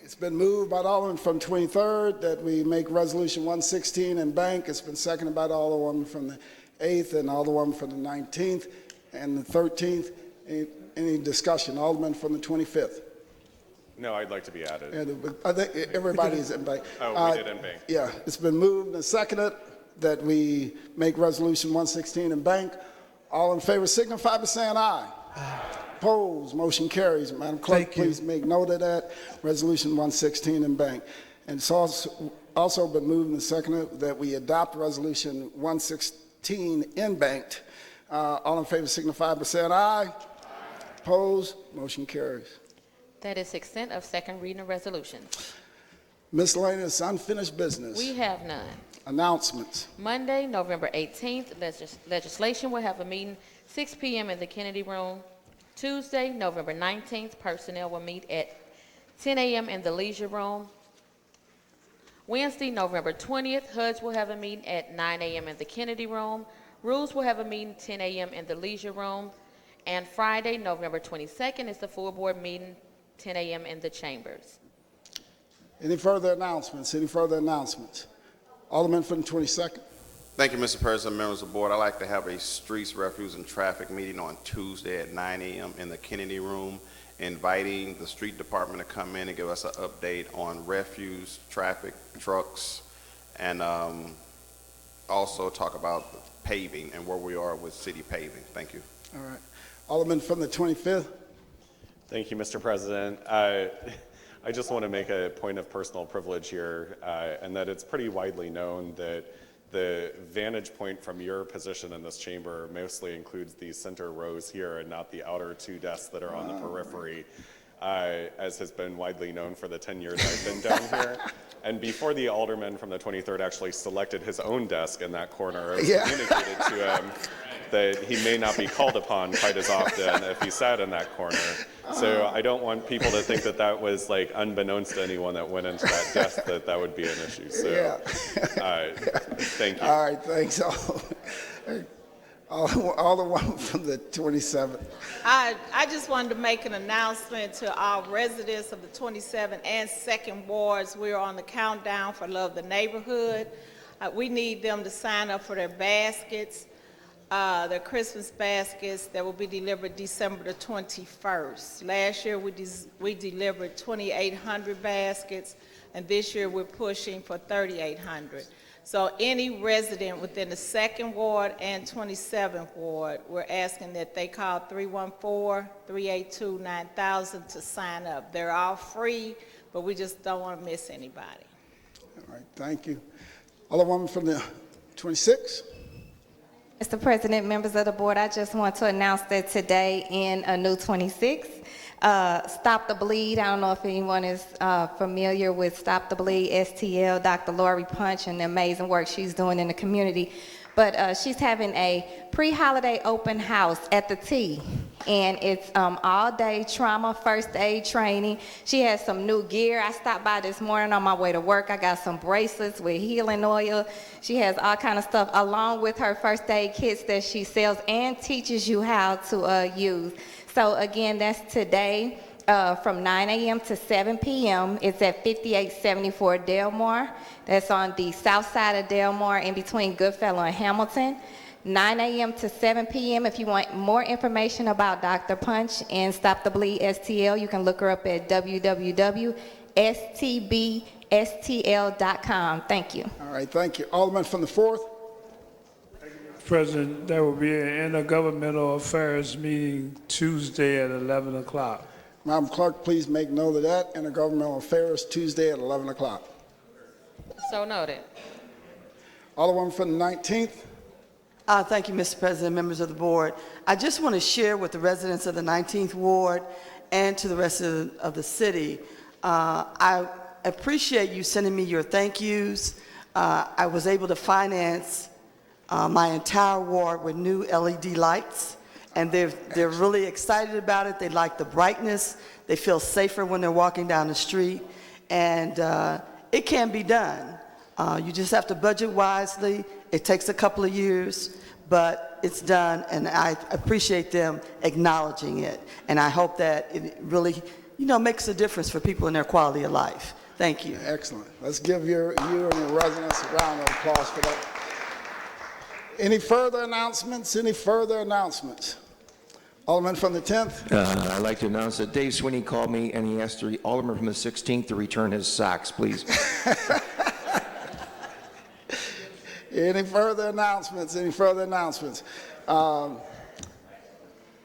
It's been moved by the Alderman from 23rd that we make Resolution 116 in bank. It's been seconded by the Alderwoman from the 8th and Alderwoman from the 19th and the 13th. Any discussion? Alderman from the 25th. No, I'd like to be added. And I think everybody's in bank. Oh, we did in bank. Yeah, it's been moved and seconded that we make Resolution 116 in bank. All in favor signify by saying aye. Aye. Opposed, motion carries. Madam Clerk, please make note of that. Resolution 116 in bank. And it's also been moved and seconded that we adopt Resolution 116 in bank. All in favor signify by saying aye. Aye. Opposed, motion carries. That is the extent of second reading of resolutions. Miscellaneous unfinished business. We have none. Announcements. Monday, November 18th, legislation will have a meeting 6 p.m. in the Kennedy Room. Tuesday, November 19th, personnel will meet at 10 a.m. in the Leisure Room. Wednesday, November 20th, HUDs will have a meeting at 9 a.m. in the Kennedy Room. Rules will have a meeting 10 a.m. in the Leisure Room. And Friday, November 22nd, is the full board meeting, 10 a.m. in the Chambers. Any further announcements? Any further announcements? Alderman from the 22nd. Thank you, Mr. President, members of the board. I'd like to have a streets, refuse, and traffic meeting on Tuesday at 9 a.m. in the Kennedy Room, inviting the street department to come in and give us an update on refuse, traffic, trucks, and also talk about paving and where we are with city paving. Thank you. All right. Alderman from the 25th. Thank you, Mr. President. I just want to make a point of personal privilege here, and that it's pretty widely known that the vantage point from your position in this chamber mostly includes these center rows here and not the outer two desks that are on the periphery, as has been widely known for the 10 years I've been down here. And before the alderman from the 23rd actually selected his own desk in that corner, it was communicated to him that he may not be called upon quite as often if he sat in that corner. So I don't want people to think that that was like unbeknownst to anyone that went into that desk that would be an issue. So thank you. All right, thanks. All the one from the 27th. I just wanted to make an announcement to our residents of the 27th and 2nd wards. We're on the countdown for Love the Neighborhood. We need them to sign up for their baskets, their Christmas baskets that will be delivered December the 21st. Last year we delivered 2,800 baskets, and this year we're pushing for 3,800. So any resident within the 2nd Ward and 27th Ward, we're asking that they call 314-382-9000 to sign up. They're all free, but we just don't want to miss anybody. All right, thank you. Alderwoman from the 26th. Mr. President, members of the board, I just want to announce that today in a new 26, Stop the Bleed. I don't know if anyone is familiar with Stop the Bleed, STL, Dr. Lori Punch, and the amazing work she's doing in the community. But she's having a pre-holiday open house at the T, and it's all-day trauma, first aid training. She has some new gear. I stopped by this morning on my way to work. I got some bracelets with healing oil. She has all kind of stuff along with her first aid kits that she sells and teaches you how to use. So again, that's today from 9 a.m. to 7 p.m. It's at 5874 Delmar. That's on the south side of Delmar in between Goodfellow and Hamilton. 9 a.m. to 7 p.m. If you want more information about Dr. Punch and Stop the Bleed STL, you can look her up at www.stbstl.com. Thank you. All right, thank you. Alderman from the 4th. President, there will be an intergovernmental affairs meeting Tuesday at 11 o'clock. Madam Clerk, please make note of that. Intergovernmental Affairs, Tuesday at 11 o'clock. So noted. Alderwoman from the 19th. Thank you, Mr. President, members of the board. I just want to share with the residents of the 19th Ward and to the rest of the city, I appreciate you sending me your thank yous. I was able to finance my entire ward with new LED lights, and they're really excited about it. They like the brightness. They feel safer when they're walking down the street, and it can be done. You just have to budget wisely. It takes a couple of years, but it's done, and I appreciate them acknowledging it, and I hope that it really, makes a difference for people in their quality of life. Thank you. Excellent. Let's give you and your residents a round of applause for that. Any further announcements? Any further announcements? Alderman from the 10th. I'd like to announce that Dave Sweeney called me and he asked the Alderman from the 16th to return his socks, please. Any further announcements? Any further announcements?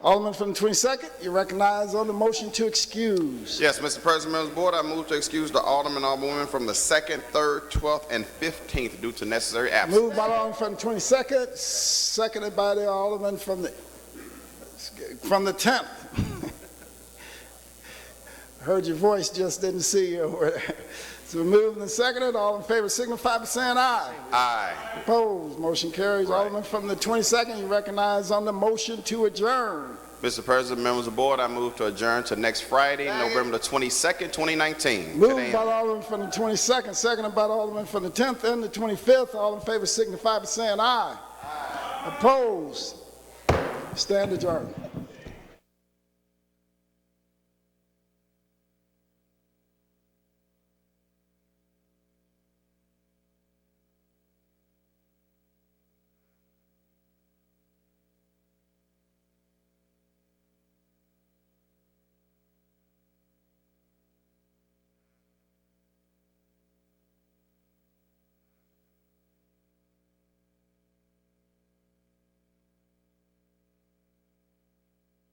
Alderman from the 22nd, you recognize on the motion to excuse. Yes, Mr. President, members of the board, I move to excuse the Alderman and Alderwoman from the 2nd, 3rd, 12th, and 15th due to necessary absence. Moved by the Alderman from the 22nd, seconded by the Alderman from the 10th. Heard your voice, just didn't see you over there. So moved and seconded. All in favor signify by saying aye. Aye. Opposed, motion carries. Right. Alderman from the 22nd, you recognize on the motion to adjourn. Mr. President, members of the board, I move to adjourn to next Friday, November the 22nd, 2019. Moved by the Alderman from the 22nd, seconded by the Alderman from the 10th and the 25th. All in favor signify by saying aye. Aye. Opposed, stand adjourned.